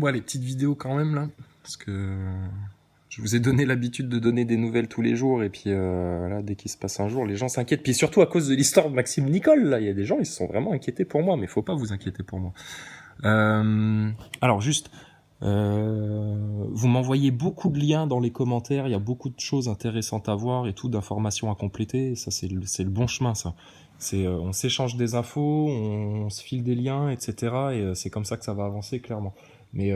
Ouais, les petites vidéos quand même là, parce que je vous ai donné l'habitude de donner des nouvelles tous les jours, et puis là, dès qu'il se passe un jour, les gens s'inquiètent. Puis surtout à cause de l'histoire de Maxime Nicole, là, il y a des gens, ils se sont vraiment inquiétés pour moi, mais faut pas vous inquiéter pour moi. Alors juste, vous m'envoyez beaucoup de liens dans les commentaires, il y a beaucoup de choses intéressantes à voir et tout, d'informations à compléter. Ça, c'est le bon chemin, ça. On s'échange des infos, on se file des liens, etc. Et c'est comme ça que ça va avancer, clairement. Mais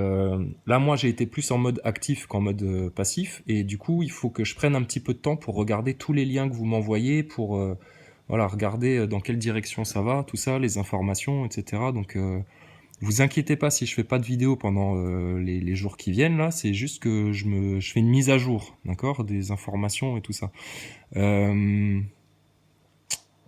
là, moi, j'ai été plus en mode actif qu'en mode passif. Et du coup, il faut que je prenne un petit peu de temps pour regarder tous les liens que vous m'envoyez, pour voilà, regarder dans quelle direction ça va, tout ça, les informations, etc. Donc, vous inquiétez pas si je fais pas de vidéo pendant les jours qui viennent là, c'est juste que je fais une mise à jour, d'accord, des informations et tout ça. Euh,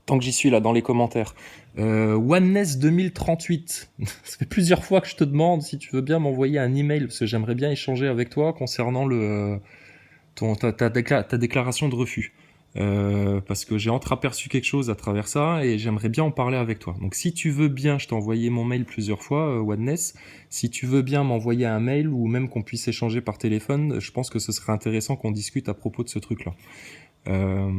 Tant que j'y suis là dans les commentaires, Oneness 2038. Ça fait plusieurs fois que je te demande si tu veux bien m'envoyer un email parce que j'aimerais bien échanger avec toi concernant ta déclaration de refus. Parce que j'ai entreaperçu quelque chose à travers ça et j'aimerais bien en parler avec toi. Donc si tu veux bien, je t'ai envoyé mon mail plusieurs fois, Oneness. Si tu veux bien m'envoyer un mail ou même qu'on puisse échanger par téléphone, je pense que ce serait intéressant qu'on discute à propos de ce truc-là. Euh,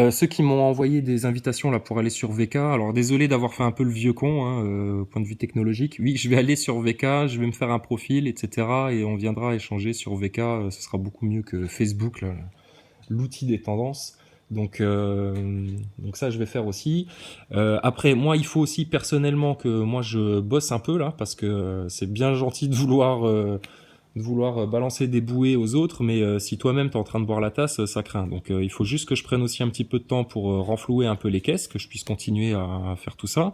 Ceux qui m'ont envoyé des invitations là pour aller sur VK, alors désolé d'avoir fait un peu le vieux con, hein, au point de vue technologique. Oui, je vais aller sur VK, je vais me faire un profil, etc. Et on viendra échanger sur VK. Ce sera beaucoup mieux que Facebook, là, l'outil des tendances. Donc ça, je vais faire aussi. Après, moi, il faut aussi personnellement que moi je bosse un peu là, parce que c'est bien gentil de vouloir balancer des bouées aux autres, mais si toi-même t'es en train de boire la tasse, ça craint. Donc il faut juste que je prenne aussi un petit peu de temps pour renflouer un peu les caisses, que je puisse continuer à faire tout ça,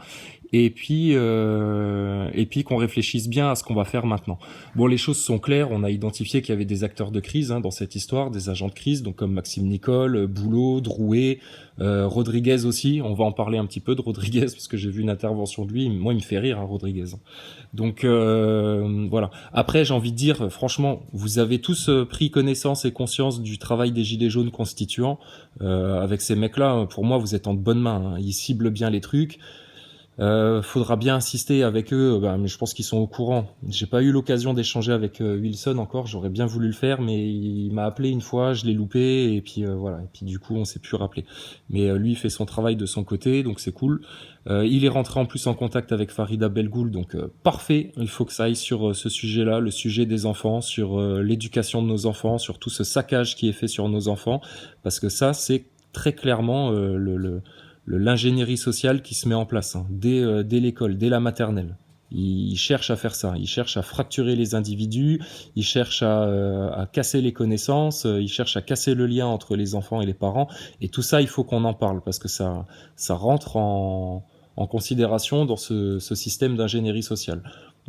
et puis qu'on réfléchisse bien à ce qu'on va faire maintenant. Bon, les choses sont claires, on a identifié qu'il y avait des acteurs de crise dans cette histoire, des agents de crise, donc comme Maxime Nicole, Boulot, Drouet, Rodriguez aussi. On va en parler un petit peu de Rodriguez parce que j'ai vu une intervention de lui. Moi, il me fait rire, hein, Rodriguez. Donc voilà. Après, j'ai envie de dire, franchement, vous avez tous pris connaissance et conscience du travail des Gilets jaunes constituants. Avec ces mecs-là, pour moi, vous êtes en de bonnes mains, hein. Ils ciblent bien les trucs. Faudra bien insister avec eux, mais je pense qu'ils sont au courant. J'ai pas eu l'occasion d'échanger avec Wilson encore, j'aurais bien voulu le faire, mais il m'a appelé une fois, je l'ai loupé, et puis voilà, et puis du coup on s'est plus rappelé. Mais lui il fait son travail de son côté, donc c'est cool. Il est rentré en plus en contact avec Farida Belgoul, donc parfait, il faut que ça aille sur ce sujet-là, le sujet des enfants, sur l'éducation de nos enfants, sur tout ce saccage qui est fait sur nos enfants, parce que ça c'est très clairement l'ingénierie sociale qui se met en place dès l'école, dès la maternelle. Ils cherchent à faire ça, ils cherchent à fracturer les individus, ils cherchent à casser les connaissances, ils cherchent à casser le lien entre les enfants et les parents. Et tout ça, il faut qu'on en parle parce que ça rentre en considération dans ce système d'ingénierie sociale.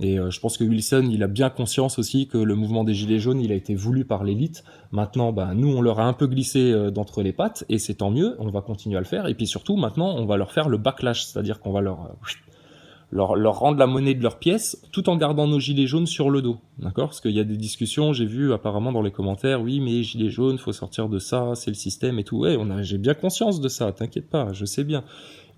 Et je pense que Wilson, il a bien conscience aussi que le mouvement des Gilets jaunes, il a été voulu par l'élite. Maintenant, nous, on leur a un peu glissé d'entre les pattes, et c'est tant mieux, on va continuer à le faire. Et puis surtout, maintenant, on va leur faire le backlash, c'est-à-dire qu'on va leur rendre la monnaie de leur pièce, tout en gardant nos gilets jaunes sur le dos, d'accord? Parce qu'il y a des discussions, j'ai vu apparemment dans les commentaires, oui, mais gilets jaunes, faut sortir de ça, c'est le système et tout. Ouais, j'ai bien conscience de ça, t'inquiète pas, je sais bien.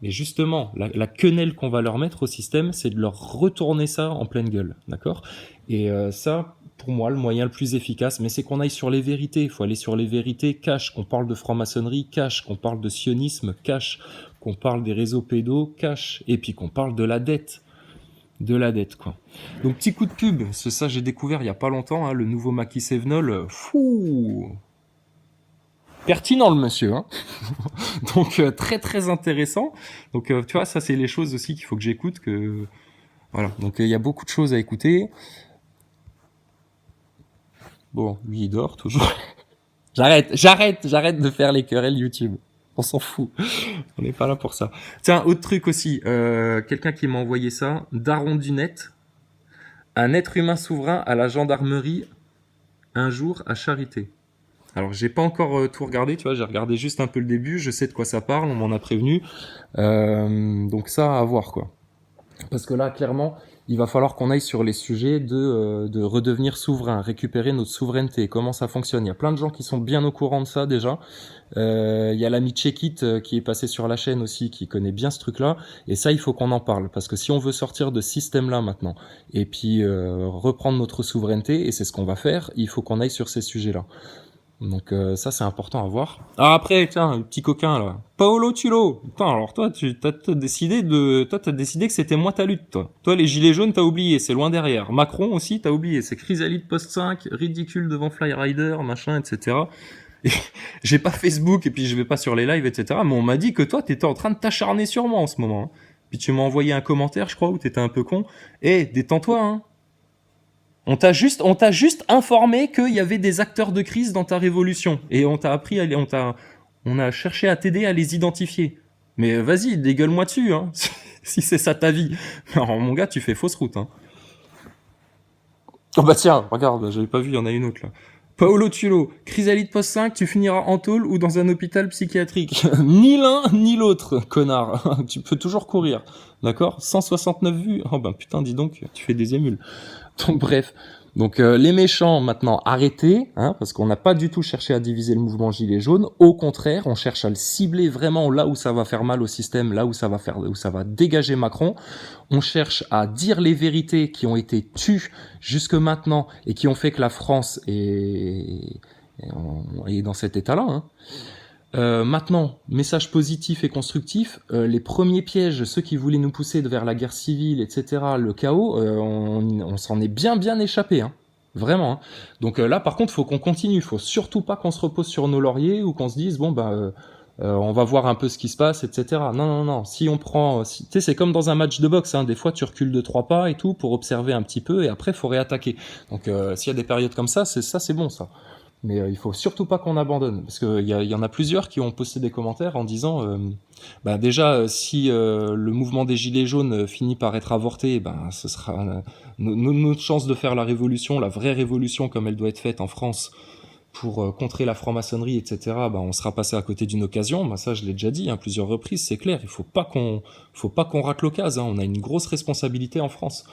Mais justement, la quenelle qu'on va leur mettre au système, c'est de leur retourner ça en pleine gueule, d'accord? Et ça, pour moi, le moyen le plus efficace, mais c'est qu'on aille sur les vérités. Il faut aller sur les vérités, cash, qu'on parle de franc-maçonnerie, cash, qu'on parle de sionisme, cash, qu'on parle des réseaux pédos, cash, et puis qu'on parle de la dette. De la dette, quoi. Donc, petit coup de pub, c'est ça, j'ai découvert il y a pas longtemps, hein, le nouveau Maquis Sévenol. Fou! Pertinent le monsieur, hein. Donc très très intéressant. Donc tu vois, ça c'est les choses aussi qu'il faut que j'écoute. Voilà. Donc il y a beaucoup de choses à écouter. Bon, lui il dort toujours. J'arrête de faire les querelles YouTube. On s'en fout. On n'est pas là pour ça. Tiens, autre truc aussi. Quelqu'un qui m'a envoyé ça. Daron du net. Un être humain souverain à la gendarmerie un jour à Charité. Alors j'ai pas encore tout regardé, tu vois, j'ai regardé juste un peu le début, je sais de quoi ça parle, on m'en a prévenu. Donc ça à voir quoi. Parce que là, clairement, il va falloir qu'on aille sur les sujets de redevenir souverain, récupérer notre souveraineté, comment ça fonctionne. Il y a plein de gens qui sont bien au courant de ça déjà. Il y a l'ami Checkit qui est passé sur la chaîne aussi, qui connaît bien ce truc-là. Et ça, il faut qu'on en parle. Parce que si on veut sortir de ce système-là maintenant, et puis reprendre notre souveraineté, et c'est ce qu'on va faire, il faut qu'on aille sur ces sujets-là. Donc ça c'est important à voir. Ah après tiens, le petit coquin là. Paolo Tulo. Putain, alors toi t'as décidé que c'était moi ta lutte toi. Toi les gilets jaunes t'as oublié, c'est loin derrière. Macron aussi t'as oublié, c'est Chrysalide post 5, ridicule devant Flyrider, machin, etc. Et j'ai pas Facebook et puis je vais pas sur les lives, etc. Mais on m'a dit que toi t'étais en train de t'acharner sur moi en ce moment, hein. Puis tu m'as envoyé un commentaire, je crois, où t'étais un peu con. Eh, détends-toi, hein. On t'a juste informé qu'il y avait des acteurs de crise dans ta révolution. Et on t'a appris on a cherché à t'aider à les identifier. Mais vas-y, dégueule-moi dessus, hein. Si c'est ça ta vie. Alors, mon gars, tu fais fausse route, hein. Oh bah tiens, regarde, j'avais pas vu, il y en a une autre là. Paolo Tulo, chrysalide post 5, tu finiras en tôle ou dans un hôpital psychiatrique. Ni l'un ni l'autre, connard. Tu peux toujours courir. D'accord 169 vues. Oh bah putain, dis donc, tu fais des émules. Donc bref, donc les méchants maintenant arrêtés, hein, parce qu'on n'a pas du tout cherché à diviser le mouvement gilet jaune. Au contraire, on cherche à le cibler vraiment là où ça va faire mal au système, là où ça va dégager Macron. On cherche à dire les vérités qui ont été tues jusque maintenant et qui ont fait que la France est dans cet état-là, hein. Maintenant, message positif et constructif, les premiers pièges, ceux qui voulaient nous pousser vers la guerre civile, etc., le chaos, on s'en est bien échappé, hein. Vraiment, hein. Donc là, par contre, faut qu'on continue. Faut surtout pas qu'on se repose sur nos lauriers ou qu'on se dise bon on va voir un peu ce qui se passe, etc. Non. Si on prend, tu sais, c'est comme dans un match de boxe, hein. Des fois, tu recules de 3 pas et tout pour observer un petit peu et après, faut réattaquer. Donc, s'il y a des périodes comme ça, c'est bon ça. Mais il faut surtout pas qu'on abandonne, parce qu'il y en a plusieurs qui ont posté des commentaires en disant, déjà, si le mouvement des Gilets jaunes finit par être avorté, ce sera notre chance de faire la révolution, la vraie révolution comme elle doit être faite en France pour contrer la franc-maçonnerie, etc. On sera passé à côté d'une occasion. Ça, je l'ai déjà dit, hein, plusieurs reprises, c'est clair. Il faut pas qu'on rate l'occasion, hein. On a une grosse responsabilité en France.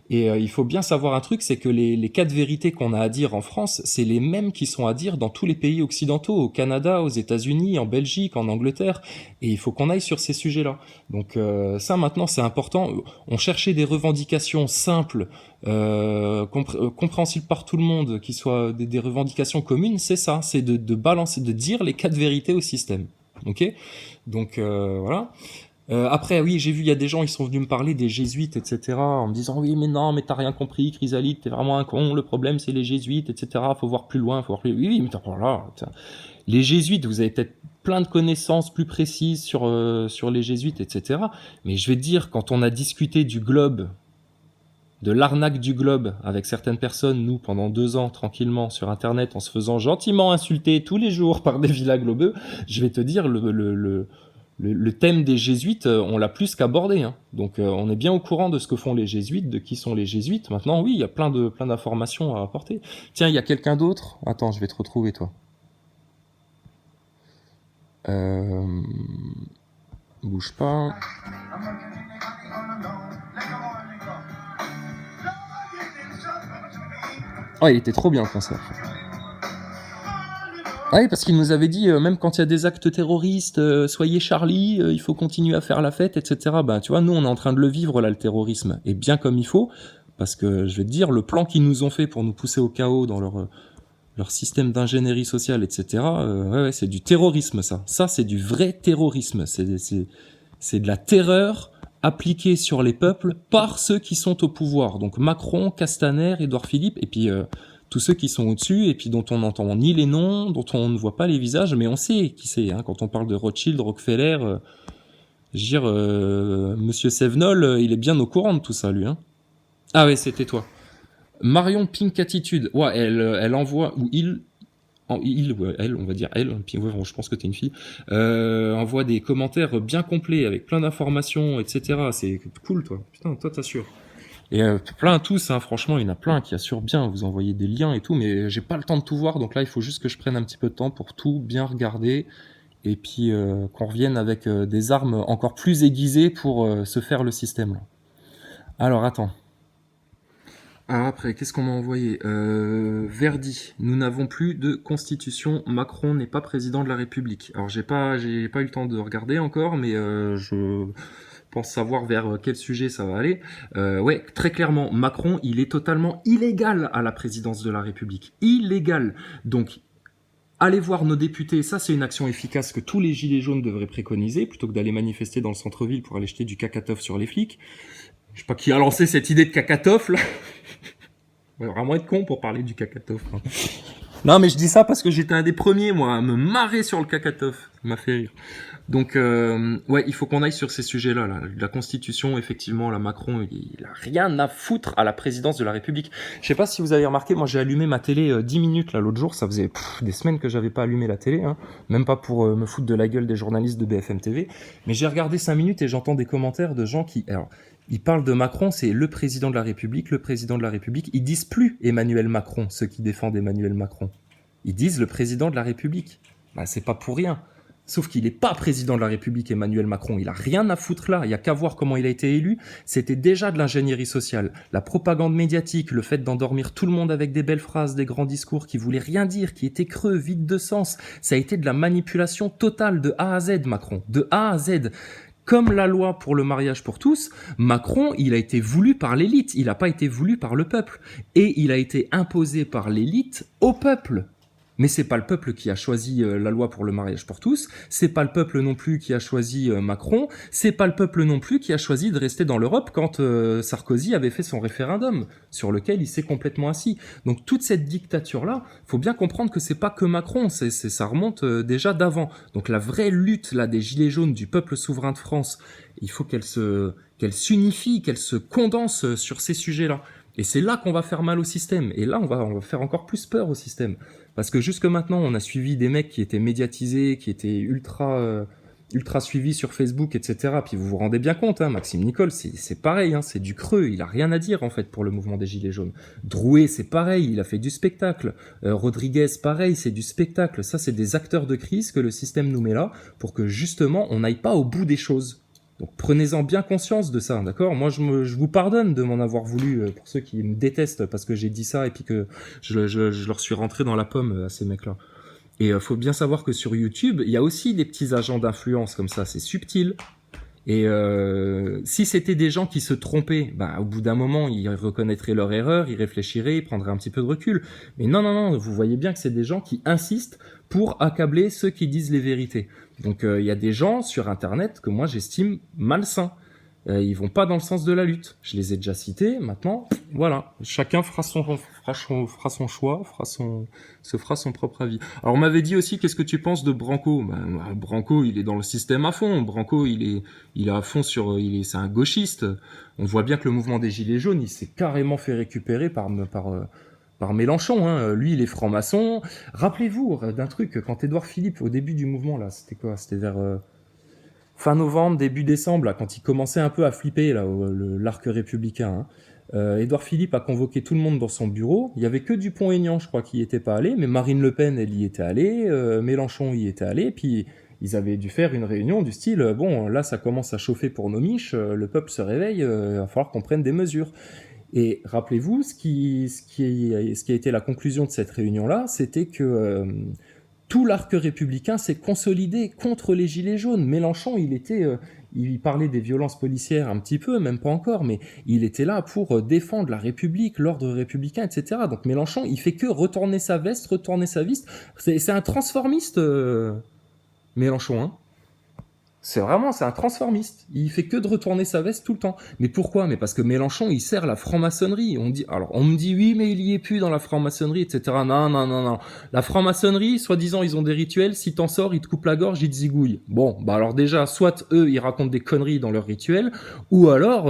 Et il faut bien savoir un truc, c'est que les quatre vérités qu'on a à dire en France, c'est les mêmes qui sont à dire dans tous les pays occidentaux, au Canada, aux États-Unis, en Belgique, en Angleterre. Et il faut qu'on aille sur ces sujets-là. Donc ça, maintenant, c'est important. On cherchait des revendications simples, compréhensibles par tout le monde, qui soient des revendications communes. C'est ça, c'est de balancer, de dire les quatre vérités au système. Ok ? Donc voilà. Après, oui, j'ai vu, il y a des gens, ils sont venus me parler des jésuites, etc., en me disant, oui, mais non, mais t'as rien compris, Chrysalide, t'es vraiment un con, le problème, c'est les jésuites, etc., faut voir plus loin, faut voir plus... Oui, mais voilà, les jésuites, vous avez peut-être plein de connaissances plus précises sur les jésuites, etc., mais je vais te dire, quand on a discuté du globe, de l'arnaque du globe, avec certaines personnes, nous, pendant 2 ans, tranquillement, sur Internet, en se faisant gentiment insulter tous les jours par des villas globeux, je vais te dire, le thème des jésuites, on l'a plus qu'abordé, hein. Donc on est bien au courant de ce que font les jésuites, de qui sont les jésuites. Maintenant, oui, il y a plein d'informations à apporter. Tiens, il y a quelqu'un d'autre. Attends, je vais te retrouver, toi. Euh... Bouge pas. Oh, il était trop bien le concert. Ah oui, parce qu'il nous avait dit, même quand il y a des actes terroristes, soyez Charlie, il faut continuer à faire la fête, etc. Tu vois, nous, on est en train de le vivre, là, le terrorisme. Et bien comme il faut, parce que, je vais te dire, le plan qu'ils nous ont fait pour nous pousser au chaos dans leur système d'ingénierie sociale, etc., ouais, c'est du terrorisme, ça. Ça, c'est du vrai terrorisme. C'est de la terreur appliquée sur les peuples par ceux qui sont au pouvoir. Donc Macron, Castaner, Édouard Philippe, et puis... tous ceux qui sont au-dessus et puis dont on n'entend ni les noms, dont on ne voit pas les visages, mais on sait qui c'est, hein. Quand on parle de Rothschild, Rockefeller, je veux dire, Monsieur Sevenol, il est bien au courant de tout ça, lui, hein. Ah ouais, c'était toi. Marion Pink Attitude, ouais, elle envoie, ou ouais, elle, on va dire elle, puis ouais, je pense que t'es une fille, envoie des commentaires bien complets avec plein d'informations, etc. C'est cool, toi. Putain, toi, t'assures. Et plein tous, hein, franchement, il y en a plein qui assurent bien, vous envoyez des liens et tout, mais j'ai pas le temps de tout voir, donc là, il faut juste que je prenne un petit peu de temps pour tout bien regarder, et puis qu'on revienne avec des armes encore plus aiguisées pour se faire le système, là. Alors, attends. Alors après, qu'est-ce qu'on m'a envoyé Verdi, nous n'avons plus de constitution, Macron n'est pas président de la République. Alors j'ai pas eu le temps de regarder encore, mais je pense savoir vers quel sujet ça va aller. Ouais, très clairement, Macron, il est totalement illégal à la présidence de la République. Illégal. Donc, allez voir nos députés, ça c'est une action efficace que tous les gilets jaunes devraient préconiser, plutôt que d'aller manifester dans le centre-ville pour aller jeter du cacatof sur les flics. Je sais pas qui a lancé cette idée de cacatof, là. On va vraiment être con pour parler du cacatof. Hein. Non, mais je dis ça parce que j'étais un des premiers, moi, à me marrer sur le cacatof. Ça m'a fait rire. Donc, ouais, il faut qu'on aille sur ces sujets-là. Là. La Constitution, effectivement, la Macron, il a rien à foutre à la présidence de la République. Je sais pas si vous avez remarqué, moi j'ai allumé ma télé 10 minutes là l'autre jour. Ça faisait des semaines que j'avais pas allumé la télé, hein. Même pas pour me foutre de la gueule des journalistes de BFM TV. Mais j'ai regardé 5 minutes et j'entends des commentaires de gens qui... Alors, ils parlent de Macron, c'est le président de la République, le président de la République. Ils disent plus Emmanuel Macron, ceux qui défendent Emmanuel Macron. Ils disent le président de la République. Bah, c'est pas pour rien. Sauf qu'il n'est pas président de la République, Emmanuel Macron. Il a rien à foutre là. Il y a qu'à voir comment il a été élu. C'était déjà de l'ingénierie sociale. La propagande médiatique, le fait d'endormir tout le monde avec des belles phrases, des grands discours qui voulaient rien dire, qui étaient creux, vides de sens. Ça a été de la manipulation totale de A à Z, Macron. De A à Z. Comme la loi pour le mariage pour tous, Macron, il a été voulu par l'élite. Il n'a pas été voulu par le peuple. Et il a été imposé par l'élite au peuple. Mais c'est pas le peuple qui a choisi la loi pour le mariage pour tous, c'est pas le peuple non plus qui a choisi Macron, c'est pas le peuple non plus qui a choisi de rester dans l'Europe quand Sarkozy avait fait son référendum, sur lequel il s'est complètement assis. Donc toute cette dictature-là, faut bien comprendre que c'est pas que Macron, ça remonte déjà d'avant. Donc la vraie lutte là des gilets jaunes du peuple souverain de France, il faut qu'elle s'unifie, qu'elle se condense sur ces sujets-là. Et c'est là qu'on va faire mal au système. Et là, on va faire encore plus peur au système. Parce que jusque maintenant, on a suivi des mecs qui étaient médiatisés, qui étaient ultra suivis sur Facebook, etc. Puis vous vous rendez bien compte, hein, Maxime Nicole, c'est pareil, hein, c'est du creux. Il a rien à dire en fait pour le mouvement des Gilets jaunes. Drouet, c'est pareil, il a fait du spectacle. Rodriguez, pareil, c'est du spectacle. Ça, c'est des acteurs de crise que le système nous met là pour que justement, on n'aille pas au bout des choses. Donc prenez-en bien conscience de ça, d'accord ? Moi, je vous pardonne de m'en avoir voulu, pour ceux qui me détestent parce que j'ai dit ça et puis que je leur suis rentré dans la pomme à ces mecs-là. Et faut bien savoir que sur YouTube, il y a aussi des petits agents d'influence comme ça, c'est subtil. Et si c'était des gens qui se trompaient, bah, au bout d'un moment, ils reconnaîtraient leur erreur, ils réfléchiraient, ils prendraient un petit peu de recul. Mais non, vous voyez bien que c'est des gens qui insistent pour accabler ceux qui disent les vérités. Donc il y a des gens sur Internet que moi j'estime malsains. Ils vont pas dans le sens de la lutte. Je les ai déjà cités. Maintenant, voilà, chacun fera son choix, se fera son propre avis. Alors on m'avait dit aussi, qu'est-ce que tu penses de Branco ? Branco, il est dans le système à fond. Branco, il est à fond c'est un gauchiste. On voit bien que le mouvement des Gilets jaunes, il s'est carrément fait récupérer par Mélenchon, hein. Lui, il est franc-maçon. Rappelez-vous d'un truc, quand Édouard Philippe, au début du mouvement, là, c'était quoi ? C'était vers fin novembre, début décembre, là, quand il commençait un peu à flipper, là, l'arc républicain. Hein. Édouard Philippe a convoqué tout le monde dans son bureau. Il y avait que Dupont-Aignan, je crois, qui y était pas allé, mais Marine Le Pen, elle y était allée, Mélenchon y était allé, puis ils avaient dû faire une réunion du style, bon, là, ça commence à chauffer pour nos miches, le peuple se réveille, il va falloir qu'on prenne des mesures. Et rappelez-vous, ce qui a été la conclusion de cette réunion-là, c'était que tout l'arc républicain s'est consolidé contre les Gilets jaunes. Mélenchon, il parlait des violences policières un petit peu, même pas encore, mais il était là pour défendre la République, l'ordre républicain, etc. Donc Mélenchon, il fait que retourner sa veste. C'est un transformiste, Mélenchon, hein. C'est un transformiste. Il fait que de retourner sa veste tout le temps. Mais pourquoi ? Mais parce que Mélenchon, il sert la franc-maçonnerie. On me dit oui, mais il y est plus dans la franc-maçonnerie, etc. Non. La franc-maçonnerie, soi-disant, ils ont des rituels. Si t'en sors, ils te coupent la gorge, ils te zigouillent. Bon, bah alors déjà, soit eux, ils racontent des conneries dans leurs rituels, ou alors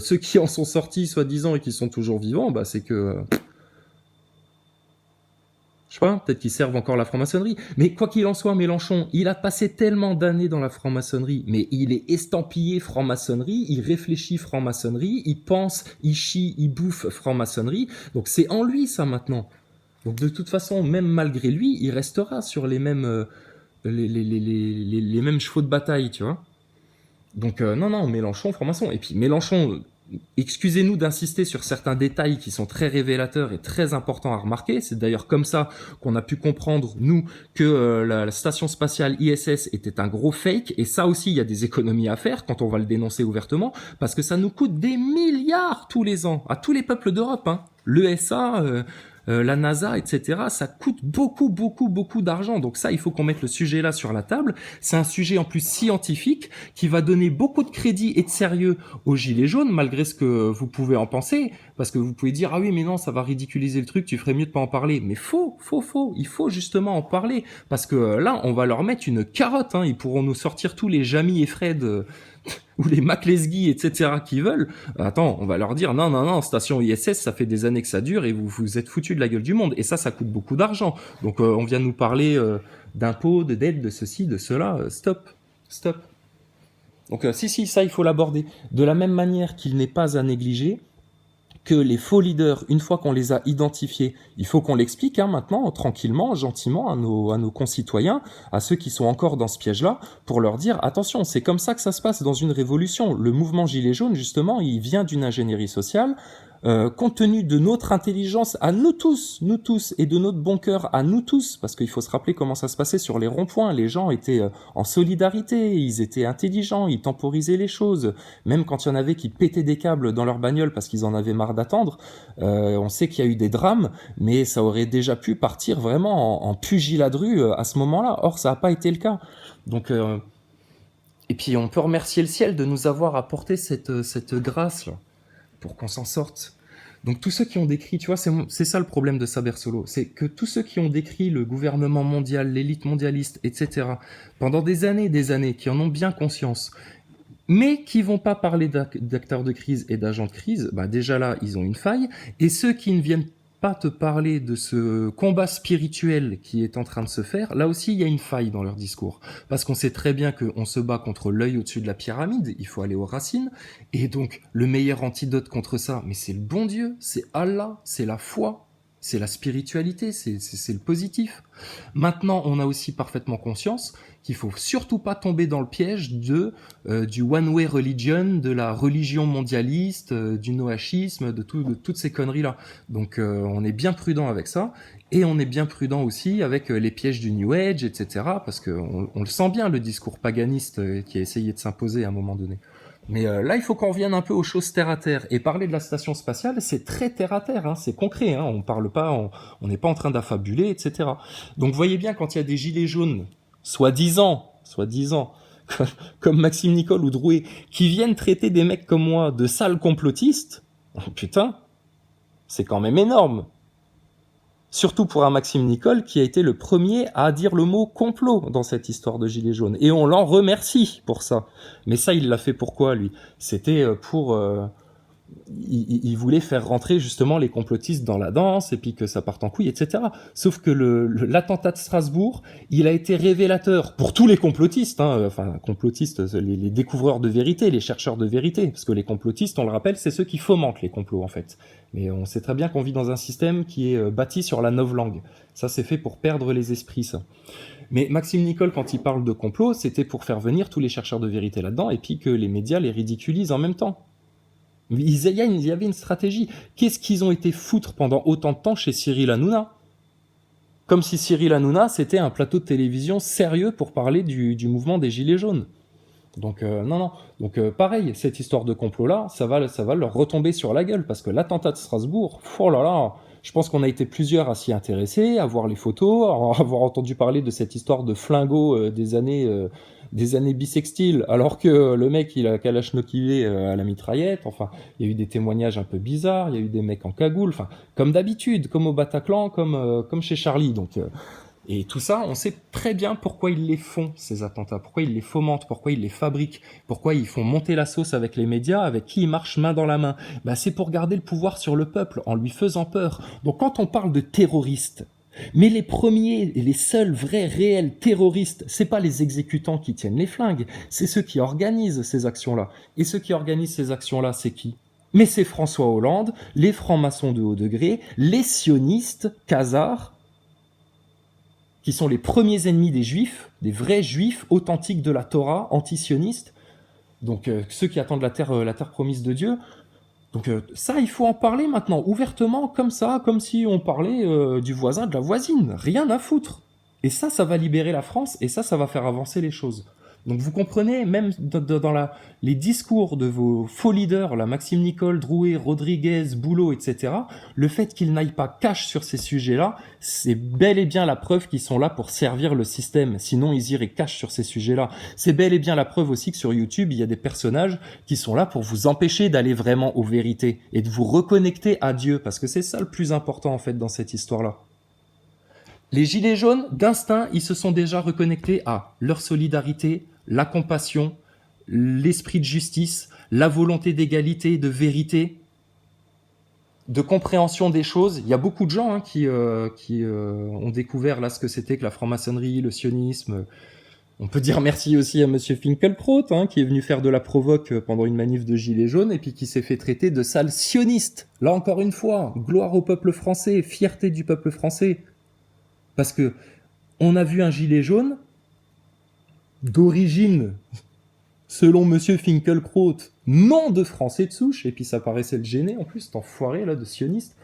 ceux qui en sont sortis, soi-disant, et qui sont toujours vivants, bah c'est que je sais pas, peut-être qu'ils servent encore la franc-maçonnerie. Mais quoi qu'il en soit, Mélenchon, il a passé tellement d'années dans la franc-maçonnerie, mais il est estampillé franc-maçonnerie, il réfléchit franc-maçonnerie, il pense, il chie, il bouffe franc-maçonnerie. Donc c'est en lui ça maintenant. Donc de toute façon, même malgré lui, il restera sur les mêmes les mêmes chevaux de bataille, tu vois. Donc non, Mélenchon, franc-maçon. Et puis Mélenchon, excusez-nous d'insister sur certains détails qui sont très révélateurs et très importants à remarquer. C'est d'ailleurs comme ça qu'on a pu comprendre, nous, que la station spatiale ISS était un gros fake. Et ça aussi, il y a des économies à faire quand on va le dénoncer ouvertement, parce que ça nous coûte des milliards tous les ans, à tous les peuples d'Europe. L'ESA, la NASA, etc. Ça coûte beaucoup, beaucoup, beaucoup d'argent. Donc ça, il faut qu'on mette le sujet là sur la table. C'est un sujet en plus scientifique qui va donner beaucoup de crédit et de sérieux aux gilets jaunes, malgré ce que vous pouvez en penser, parce que vous pouvez dire ah oui mais non ça va ridiculiser le truc, tu ferais mieux de pas en parler. Mais faux, il faut justement en parler, parce que là on va leur mettre une carotte. Ils pourront nous sortir tous les Jamie et Fred. Ou les McLesguy, etc. qui veulent, attends, on va leur dire non, station ISS, ça fait des années que ça dure et vous vous êtes foutus de la gueule du monde. Et ça coûte beaucoup d'argent. Donc on vient nous parler d'impôts, de dettes, de ceci, de cela. Stop. Donc si, ça il faut l'aborder. De la même manière qu'il n'est pas à négliger que les faux leaders, une fois qu'on les a identifiés, il faut qu'on l'explique maintenant, tranquillement, gentiment, à nos concitoyens, à ceux qui sont encore dans ce piège-là, pour leur dire, attention, c'est comme ça que ça se passe dans une révolution. Le mouvement Gilets jaunes, justement, il vient d'une ingénierie sociale. Compte tenu de notre intelligence à nous tous, et de notre bon cœur à nous tous, parce qu'il faut se rappeler comment ça se passait sur les ronds-points, les gens étaient en solidarité, ils étaient intelligents, ils temporisaient les choses, même quand il y en avait qui pétaient des câbles dans leur bagnole parce qu'ils en avaient marre d'attendre. On sait qu'il y a eu des drames, mais ça aurait déjà pu partir vraiment en pugilat de rue à ce moment-là. Or, ça n'a pas été le cas. Donc, et puis on peut remercier le ciel de nous avoir apporté cette grâce là, pour qu'on s'en sorte. Donc tous ceux qui ont décrit, tu vois, c'est ça le problème de Saber Solo, c'est que tous ceux qui ont décrit le gouvernement mondial, l'élite mondialiste, etc., pendant des années, qui en ont bien conscience, mais qui vont pas parler d'acteurs de crise et d'agents de crise, bah déjà là, ils ont une faille. Et ceux qui ne viennent pas te parler de ce combat spirituel qui est en train de se faire, là aussi, il y a une faille dans leur discours. Parce qu'on sait très bien qu'on se bat contre l'œil au-dessus de la pyramide, il faut aller aux racines. Et donc, le meilleur antidote contre ça, mais c'est le bon Dieu, c'est Allah, c'est la foi, c'est la spiritualité, c'est le positif. Maintenant, on a aussi parfaitement conscience qu'il faut surtout pas tomber dans le piège du one-way religion, de la religion mondialiste, du noachisme, de toutes ces conneries-là. Donc on est bien prudent avec ça, et on est bien prudent aussi avec les pièges du New Age, etc. Parce qu'on le sent bien, le discours paganiste qui a essayé de s'imposer à un moment donné. Mais là, il faut qu'on revienne un peu aux choses terre à terre. Et parler de la station spatiale, c'est très terre à terre, c'est concret. On parle pas, on n'est pas en train d'affabuler, etc. Donc, voyez bien quand il y a des gilets jaunes, soi-disant, comme Maxime Nicole ou Drouet, qui viennent traiter des mecs comme moi de sales complotistes. Putain, c'est quand même énorme. Surtout pour un Maxime Nicole qui a été le premier à dire le mot complot dans cette histoire de Gilets jaunes. Et on l'en remercie pour ça. Mais ça, il l'a fait pourquoi, lui ? C'était pour... il voulait faire rentrer justement les complotistes dans la danse et puis que ça parte en couille, etc. Sauf que l'attentat de Strasbourg, il a été révélateur pour tous les complotistes, complotistes, les découvreurs de vérité, les chercheurs de vérité, parce que les complotistes, on le rappelle, c'est ceux qui fomentent les complots en fait. Mais on sait très bien qu'on vit dans un système qui est bâti sur la novlangue. Ça, c'est fait pour perdre les esprits, ça. Mais Maxime Nicole, quand il parle de complot, c'était pour faire venir tous les chercheurs de vérité là-dedans et puis que les médias les ridiculisent en même temps. Il y avait une stratégie. Qu'est-ce qu'ils ont été foutre pendant autant de temps chez Cyril Hanouna ? Comme si Cyril Hanouna, c'était un plateau de télévision sérieux pour parler du mouvement des Gilets jaunes. Donc non. Donc pareil, cette histoire de complot-là, ça va leur retomber sur la gueule, parce que l'attentat de Strasbourg, oh là là, je pense qu'on a été plusieurs à s'y intéresser, à voir les photos, à avoir entendu parler de cette histoire de flingot des années bissextiles, alors que le mec, il a kalachnokivé à la mitraillette. Enfin, il y a eu des témoignages un peu bizarres, il y a eu des mecs en cagoule, enfin, comme d'habitude, comme au Bataclan, comme chez Charlie. Donc, et tout ça, on sait très bien pourquoi ils les font, ces attentats, pourquoi ils les fomentent, pourquoi ils les fabriquent, pourquoi ils font monter la sauce avec les médias, avec qui ils marchent main dans la main. C'est pour garder le pouvoir sur le peuple, en lui faisant peur. Donc quand on parle de terroristes, mais les premiers et les seuls vrais réels terroristes, c'est pas les exécutants qui tiennent les flingues, c'est ceux qui organisent ces actions-là. Et ceux qui organisent ces actions-là, c'est qui ? Mais c'est François Hollande, les francs-maçons de haut degré, les sionistes, Khazars, qui sont les premiers ennemis des juifs, des vrais juifs authentiques de la Torah, antisionistes, donc ceux qui attendent la terre promise de Dieu. Donc ça, il faut en parler maintenant, ouvertement, comme ça, comme si on parlait du voisin, de la voisine. Rien à foutre. Et ça va libérer la France, et ça va faire avancer les choses. Donc vous comprenez, même dans les discours de vos faux leaders, la Maxime Nicole, Drouet, Rodriguez, Boulot, etc., le fait qu'ils n'aillent pas cash sur ces sujets-là, c'est bel et bien la preuve qu'ils sont là pour servir le système. Sinon, ils iraient cash sur ces sujets-là. C'est bel et bien la preuve aussi que sur YouTube, il y a des personnages qui sont là pour vous empêcher d'aller vraiment aux vérités et de vous reconnecter à Dieu, parce que c'est ça le plus important en fait dans cette histoire-là. Les gilets jaunes, d'instinct, ils se sont déjà reconnectés à leur solidarité, la compassion, l'esprit de justice, la volonté d'égalité, de vérité, de compréhension des choses. Il y a beaucoup de gens qui ont découvert là ce que c'était que la franc-maçonnerie, le sionisme. On peut dire merci aussi à Monsieur Finkielkraut, qui est venu faire de la provoque pendant une manif de gilets jaunes et puis qui s'est fait traiter de sale sioniste. Là encore une fois, gloire au peuple français, fierté du peuple français. Parce que on a vu un gilet jaune d'origine, selon Monsieur Finkielkraut, non de français de souche, et puis ça paraissait le gêner en plus, cet enfoiré là de sioniste.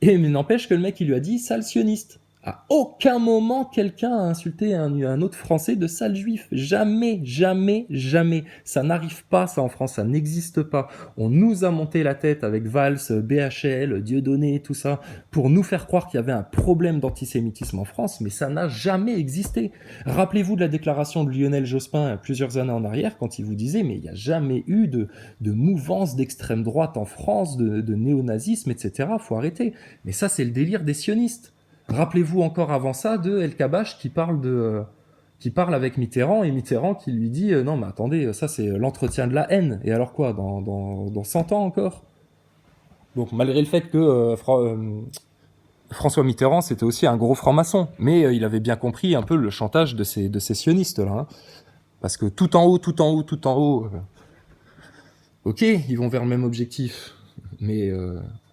Et mais n'empêche que le mec il lui a dit sale sioniste. À aucun moment quelqu'un a insulté un autre Français de sale juif. Jamais, jamais, jamais. Ça n'arrive pas, ça en France, ça n'existe pas. On nous a monté la tête avec Valls, BHL, Dieudonné, tout ça, pour nous faire croire qu'il y avait un problème d'antisémitisme en France, mais ça n'a jamais existé. Rappelez-vous de la déclaration de Lionel Jospin plusieurs années en arrière, quand il vous disait, mais il n'y a jamais eu de mouvance d'extrême droite en France, de néonazisme, etc. Faut arrêter. Mais ça, c'est le délire des sionistes. Rappelez-vous encore avant ça de El Kabbach qui parle avec Mitterrand et Mitterrand qui lui dit non mais attendez, ça c'est l'entretien de la haine. Et alors quoi, dans 100 ans encore? Donc malgré le fait que François Mitterrand c'était aussi un gros franc-maçon, mais il avait bien compris un peu le chantage de ces sionistes là. Parce que tout en haut, ok, ils vont vers le même objectif, mais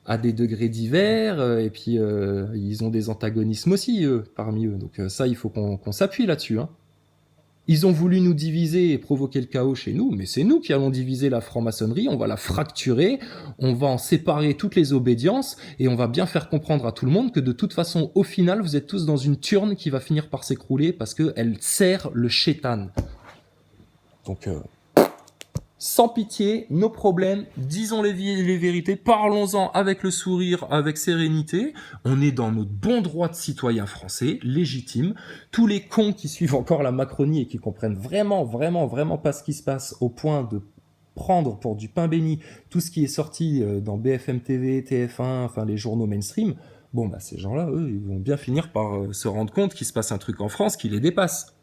à des degrés divers, et puis ils ont des antagonismes aussi, parmi eux. Donc ça, il faut qu'on s'appuie là-dessus. Ils ont voulu nous diviser et provoquer le chaos chez nous, mais c'est nous qui allons diviser la franc-maçonnerie, on va la fracturer, on va en séparer toutes les obédiences, et on va bien faire comprendre à tout le monde que de toute façon, au final, vous êtes tous dans une turne qui va finir par s'écrouler parce qu'elle sert le shaitan. Donc sans pitié, nos problèmes, disons les vérités, parlons-en avec le sourire, avec sérénité. On est dans notre bon droit de citoyen français, légitime. Tous les cons qui suivent encore la Macronie et qui comprennent vraiment, vraiment, vraiment pas ce qui se passe au point de prendre pour du pain béni tout ce qui est sorti dans BFM TV, TF1, enfin les journaux mainstream, bon bah ces gens-là, eux, ils vont bien finir par se rendre compte qu'il se passe un truc en France qui les dépasse.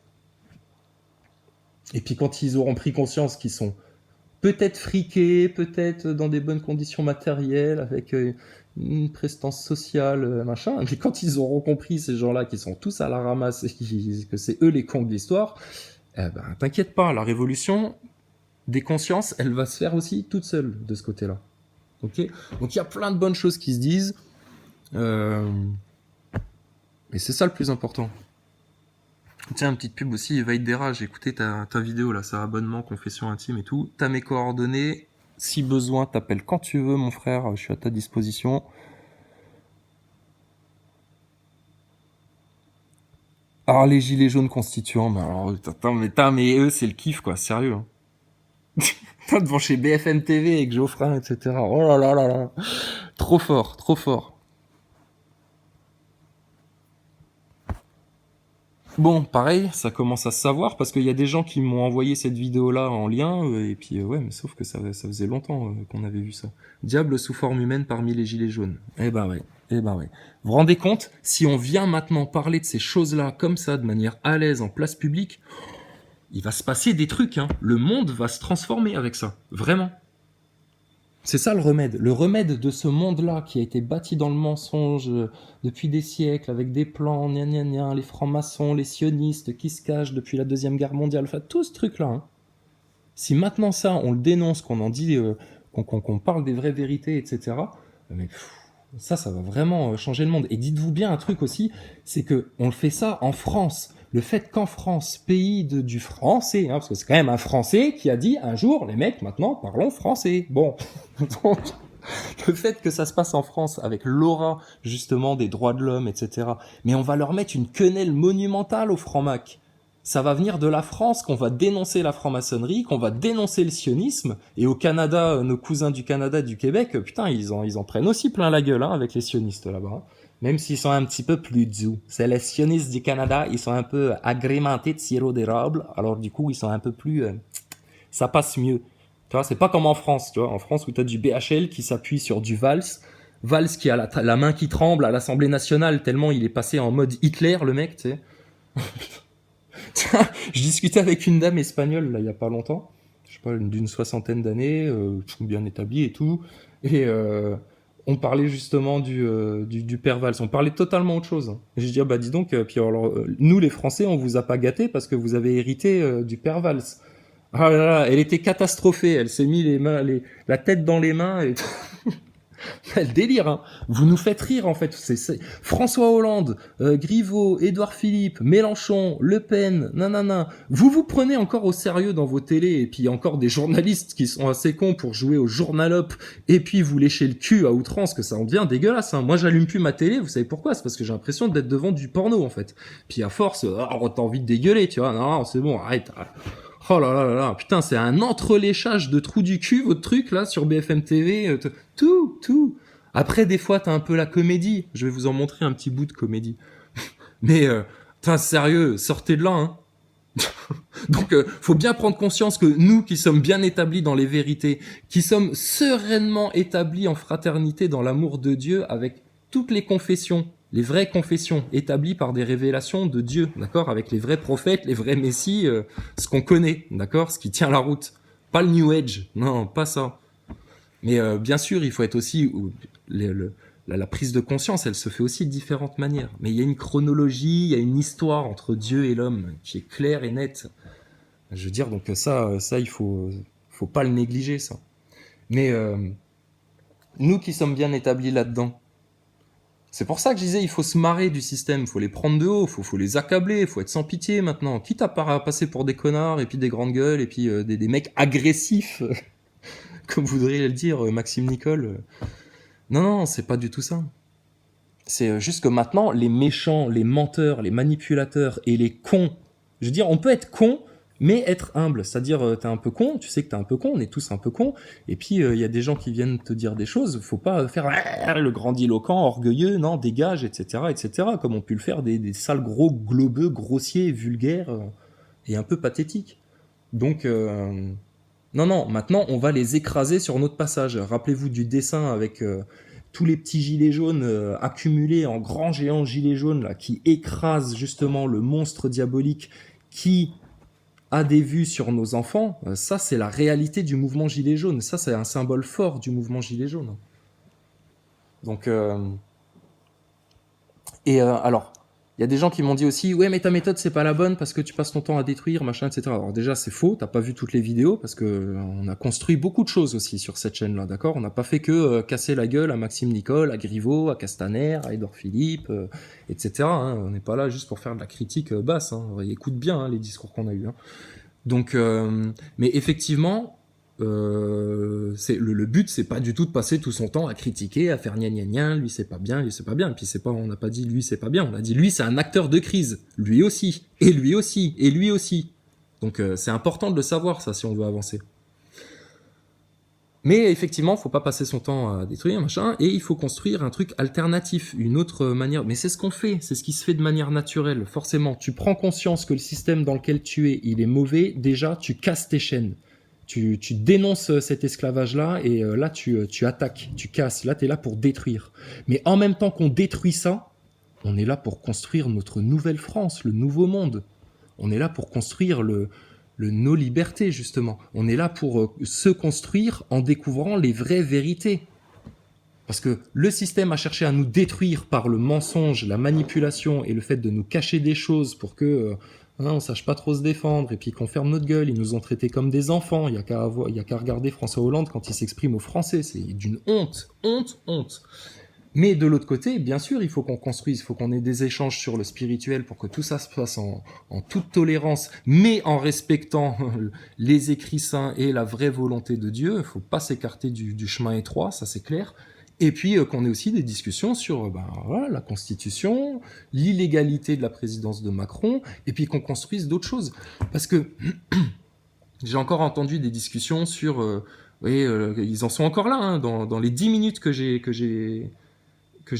Et puis quand ils auront pris conscience qu'ils sont peut-être friqués, peut-être dans des bonnes conditions matérielles, avec une prestance sociale, machin. Mais quand ils auront compris, ces gens-là, qui sont tous à la ramasse, et que c'est eux les cons de l'histoire, t'inquiète pas, la révolution des consciences, elle va se faire aussi toute seule de ce côté-là. Okay, donc il y a plein de bonnes choses qui se disent, et c'est ça le plus important. Tiens, une petite pub aussi, Vaidera, j'ai écouté ta vidéo là, ça abonnement, confession intime et tout. T'as mes coordonnées, si besoin, t'appelles quand tu veux mon frère, je suis à ta disposition. Alors les gilets jaunes constituants, mais alors, mais eux c'est le kiff quoi, sérieux. T'as devant chez BFM TV avec Geoffrin, etc. Oh là là là là. Trop fort, trop fort. Bon, pareil, ça commence à se savoir parce qu'il y a des gens qui m'ont envoyé cette vidéo-là en lien, et puis ouais, mais sauf que ça faisait longtemps qu'on avait vu ça. Diable sous forme humaine parmi les gilets jaunes. Eh ben ouais. Vous vous rendez compte, si on vient maintenant parler de ces choses-là comme ça, de manière à l'aise en place publique, il va se passer des trucs, Le monde va se transformer avec ça. Vraiment. C'est ça le remède. Le remède de ce monde-là qui a été bâti dans le mensonge depuis des siècles, avec des plans, les francs-maçons, les sionistes qui se cachent depuis la Deuxième Guerre mondiale, enfin tout ce truc-là. Si maintenant ça, on le dénonce, qu'on en dit, qu'on parle des vraies vérités, etc., mais ça va vraiment changer le monde. Et dites-vous bien un truc aussi, c'est que on le fait ça en France. Le fait qu'en France, pays du français, parce que c'est quand même un Français qui a dit un jour, les mecs, maintenant, parlons français. Bon, donc, Le fait que ça se passe en France avec l'aura justement des droits de l'homme, etc. Mais on va leur mettre une quenelle monumentale aux francs-macs. Ça va venir de la France qu'on va dénoncer la franc-maçonnerie, qu'on va dénoncer le sionisme. Et au Canada, nos cousins du Canada, du Québec, putain, ils en prennent aussi plein la gueule hein, avec les sionistes là-bas. Hein. Même s'ils sont un petit peu plus doux. C'est les sionistes du Canada, ils sont un peu agrémentés de sirop d'érable. Alors du coup, ils sont un peu plus... ça passe mieux. Tu vois, c'est pas comme en France, tu vois. En France où t'as du BHL qui s'appuie sur du Valls. Valls qui a la main qui tremble à l'Assemblée nationale tellement il est passé en mode Hitler, le mec, tu sais. Je discutais avec une dame espagnole là il y a pas longtemps, je sais pas d'une soixantaine d'années, bien établie et tout, et on parlait justement du père Valls, on parlait totalement autre chose. Hein. Et je dis bah dis donc, puis alors nous les Français on vous a pas gâté parce que vous avez hérité du père Valls. Ah là là, elle était catastrophée, elle s'est mis la tête dans les mains et le délire, hein. Vous nous faites rire en fait. François Hollande, Griveaux, Édouard Philippe, Mélenchon, Le Pen, nanana. Vous prenez encore au sérieux dans vos télés et puis il y a encore des journalistes qui sont assez cons pour jouer au journalope et puis vous léchez le cul à outrance que ça en devient dégueulasse. Hein. Moi j'allume plus ma télé, vous savez pourquoi? C'est parce que j'ai l'impression d'être devant du porno en fait. Puis à force, t'as envie de dégueuler, tu vois. Non, c'est bon, arrête. Oh là là là là, putain, c'est un entreléchage de trous du cul, votre truc, là, sur BFM TV, tout. Après, des fois, t'as un peu la comédie. Je vais vous en montrer un petit bout de comédie. Mais, putain, sérieux, sortez de là, hein. Donc, faut bien prendre conscience que nous, qui sommes bien établis dans les vérités, qui sommes sereinement établis en fraternité dans l'amour de Dieu, avec toutes les confessions, les vraies confessions établies par des révélations de Dieu, d'accord, avec les vrais prophètes, les vrais messies, ce qu'on connaît, d'accord, ce qui tient la route. Pas le New Age, non, pas ça. Mais bien sûr, il faut être aussi... la prise de conscience, elle se fait aussi de différentes manières. Mais il y a une chronologie, il y a une histoire entre Dieu et l'homme qui est claire et nette. Je veux dire, donc ça il faut pas le négliger, ça. Mais nous qui sommes bien établis là-dedans, c'est pour ça que je disais, il faut se marrer du système, il faut les prendre de haut, faut les accabler, il faut être sans pitié maintenant. Quitte à passer pour des connards, et puis des grandes gueules, et puis des mecs agressifs, comme voudrait le dire Maxime Nicole. Non, c'est pas du tout ça. C'est juste que maintenant, les méchants, les menteurs, les manipulateurs et les cons, je veux dire, on peut être con, mais être humble. C'est-à-dire, t'es un peu con, tu sais que t'es un peu con, on est tous un peu cons, et puis il y a des gens qui viennent te dire des choses, faut pas faire le grandiloquent, orgueilleux, non, dégage, etc., comme on peut le faire des sales gros globeux, grossiers, vulgaires, et un peu pathétiques. Donc... Non, maintenant, on va les écraser sur notre passage. Rappelez-vous du dessin avec tous les petits gilets jaunes accumulés en grands géants gilets jaunes là, qui écrasent justement le monstre diabolique qui a des vues sur nos enfants. Ça, c'est la réalité du mouvement gilet jaune. Ça, c'est un symbole fort du mouvement gilet jaune. Donc, alors... Il y a des gens qui m'ont dit aussi, ouais, mais ta méthode, c'est pas la bonne parce que tu passes ton temps à détruire, machin, etc. Alors déjà, c'est faux, t'as pas vu toutes les vidéos parce que on a construit beaucoup de choses aussi sur cette chaîne-là, d'accord? On n'a pas fait que casser la gueule à Maxime Nicole, à Griveaux, à Castaner, à Édouard Philippe, etc. Hein. On n'est pas là juste pour faire de la critique basse, hein. Écoute bien hein, les discours qu'on a eus. Hein. Donc, mais effectivement... le but c'est pas du tout de passer tout son temps à critiquer, à faire gna, lui c'est pas bien, et puis on n'a pas dit lui c'est pas bien, on a dit lui c'est un acteur de crise, lui aussi, et lui aussi, et lui aussi. Donc c'est important de le savoir ça si on veut avancer. Mais effectivement, faut pas passer son temps à détruire, machin, et il faut construire un truc alternatif, une autre manière. Mais c'est ce qu'on fait, c'est ce qui se fait de manière naturelle. Forcément, tu prends conscience que le système dans lequel tu es, il est mauvais, déjà tu casses tes chaînes. Tu dénonces cet esclavage-là et là, tu attaques, tu casses. Là, tu es là pour détruire. Mais en même temps qu'on détruit ça, on est là pour construire notre nouvelle France, le nouveau monde. On est là pour construire nos libertés, justement. On est là pour se construire en découvrant les vraies vérités. Parce que le système a cherché à nous détruire par le mensonge, la manipulation et le fait de nous cacher des choses pour que... on sache pas trop se défendre et puis qu'on ferme notre gueule. Ils nous ont traités comme des enfants. Il y a qu'à regarder François Hollande quand il s'exprime au français. C'est d'une honte. Mais de l'autre côté, bien sûr, il faut qu'on construise, il faut qu'on ait des échanges sur le spirituel pour que tout ça se passe en toute tolérance, mais en respectant les écrits saints et la vraie volonté de Dieu. Il faut pas s'écarter du chemin étroit, ça c'est clair. Et puis qu'on ait aussi des discussions sur voilà, la Constitution, l'illégalité de la présidence de Macron, et puis qu'on construise d'autres choses. Parce que j'ai encore entendu des discussions sur... oui, ils en sont encore là, hein, dans les 10 minutes que j'ai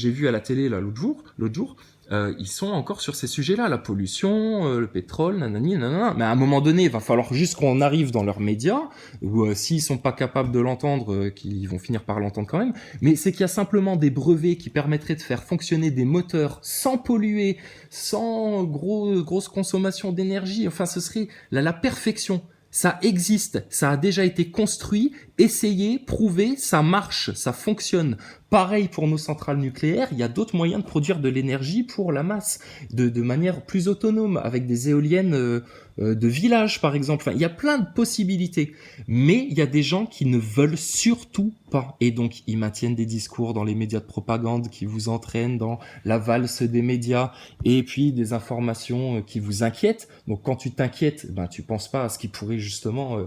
vu à la télé là l'autre jour, ils sont encore sur ces sujets-là, la pollution, le pétrole, nanani, nanana. Mais à un moment donné, il va falloir juste qu'on arrive dans leurs médias, ou s'ils sont pas capables de l'entendre, qu'ils vont finir par l'entendre quand même. Mais c'est qu'il y a simplement des brevets qui permettraient de faire fonctionner des moteurs sans polluer, sans grosse consommation d'énergie. Enfin, ce serait la perfection. Ça existe, ça a déjà été construit, essayé, prouvé, ça marche, ça fonctionne. Pareil pour nos centrales nucléaires, il y a d'autres moyens de produire de l'énergie pour la masse, de manière plus autonome, avec des éoliennes de village par exemple. Enfin, il y a plein de possibilités. Mais il y a des gens qui ne veulent surtout pas. Et donc, ils maintiennent des discours dans les médias de propagande qui vous entraînent dans la valse des médias et puis des informations qui vous inquiètent. Donc, quand tu t'inquiètes, tu penses pas à ce qui pourrait justement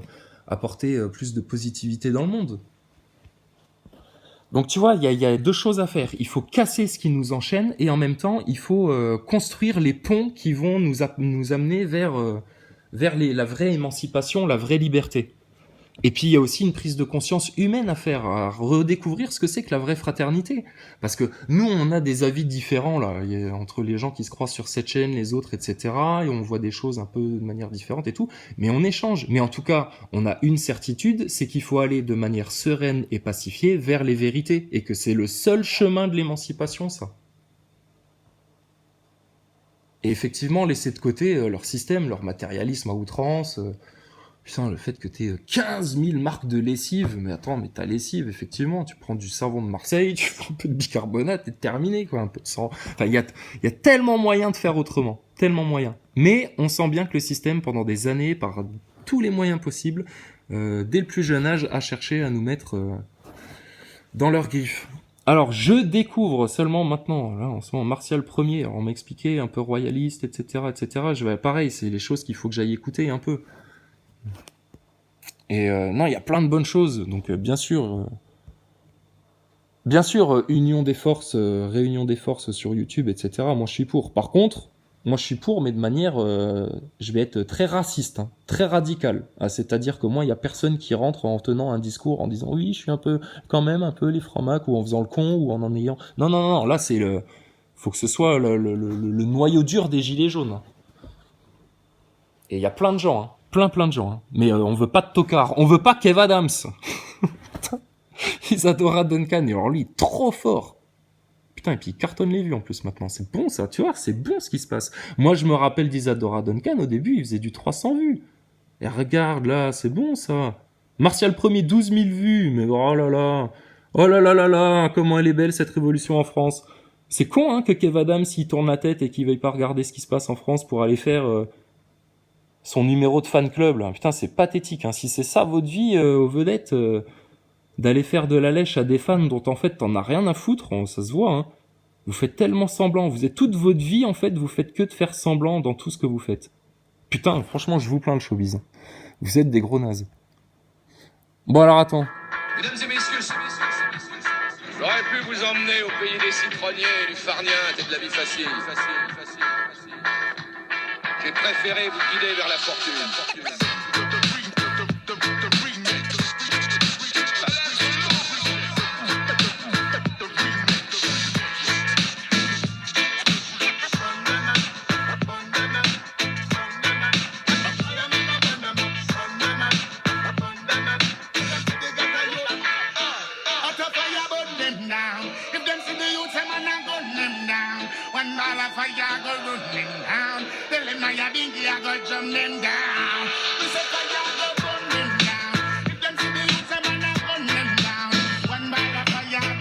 apporter plus de positivité dans le monde. Donc tu vois, il y a deux choses à faire. Il faut casser ce qui nous enchaîne et en même temps, il faut construire les ponts qui vont nous amener vers la vraie émancipation, la vraie liberté. Et puis il y a aussi une prise de conscience humaine à faire, à redécouvrir ce que c'est que la vraie fraternité. Parce que nous, on a des avis différents là, entre les gens qui se croisent sur cette chaîne, les autres, etc. Et on voit des choses un peu de manière différente et tout. Mais on échange. Mais en tout cas, on a une certitude, c'est qu'il faut aller de manière sereine et pacifiée vers les vérités. Et que c'est le seul chemin de l'émancipation, ça. Et effectivement, laisser de côté leur système, leur matérialisme à outrance... Putain, le fait que t'aies 15 000 marques de lessive, mais attends, mais ta lessive, effectivement, tu prends du savon de Marseille, tu prends un peu de bicarbonate et terminé, quoi, un peu de sang. Enfin, il y a tellement moyen de faire autrement, tellement moyen. Mais on sent bien que le système, pendant des années, par tous les moyens possibles, dès le plus jeune âge, a cherché à nous mettre dans leurs griffes. Alors, je découvre seulement maintenant, là, en ce moment, Martial Ier, on m'a expliqué, un peu royaliste, etc., etc. Pareil, c'est les choses qu'il faut que j'aille écouter un peu. Et non, il y a plein de bonnes choses. Donc bien sûr, union des forces, réunion des forces sur YouTube, etc. Moi, je suis pour. Par contre, moi, je suis pour, mais de manière, je vais être très raciste, hein, très radical. Ah, c'est-à-dire que moi, il y a personne qui rentre en tenant un discours en disant oui, je suis quand même un peu les francs-macs, ou en faisant le con, ou en ayant. Non, non, non. Là, faut que ce soit le noyau dur des gilets jaunes. Hein. Et il y a plein de gens. Hein. Plein de gens. Hein. Mais on veut pas de tocard. On veut pas Kev Adams. Isadora Duncan. Et alors lui, trop fort. Putain, et puis il cartonne les vues en plus maintenant. C'est bon ça, tu vois, c'est bon ce qui se passe. Moi, je me rappelle d'Isadora Duncan. Au début, il faisait du 300 vues. Et regarde, là, c'est bon ça. Martial Ier, 12 000 vues. Mais oh là là. Oh là là là là. Comment elle est belle cette révolution en France. C'est con, hein, que Kev Adams, il tourne la tête et qu'il veuille pas regarder ce qui se passe en France pour aller faire... son numéro de fan club, là. Putain, c'est pathétique. Hein. Si c'est ça votre vie, aux vedettes, d'aller faire de la lèche à des fans dont en fait t'en as rien à foutre, ça se voit. Hein. Vous faites tellement semblant. Vous êtes toute votre vie, en fait, vous faites que de faire semblant dans tout ce que vous faites. Putain, franchement, je vous plains le showbiz. Vous êtes des gros nazes. Bon, alors attends. Mesdames et messieurs, j'aurais pu vous emmener au pays des citronniers, du farniente et de la vie facile. J'ai préféré vous guider vers la fortune. Fire go run them down. Tell them now you dingy, I go jump them down.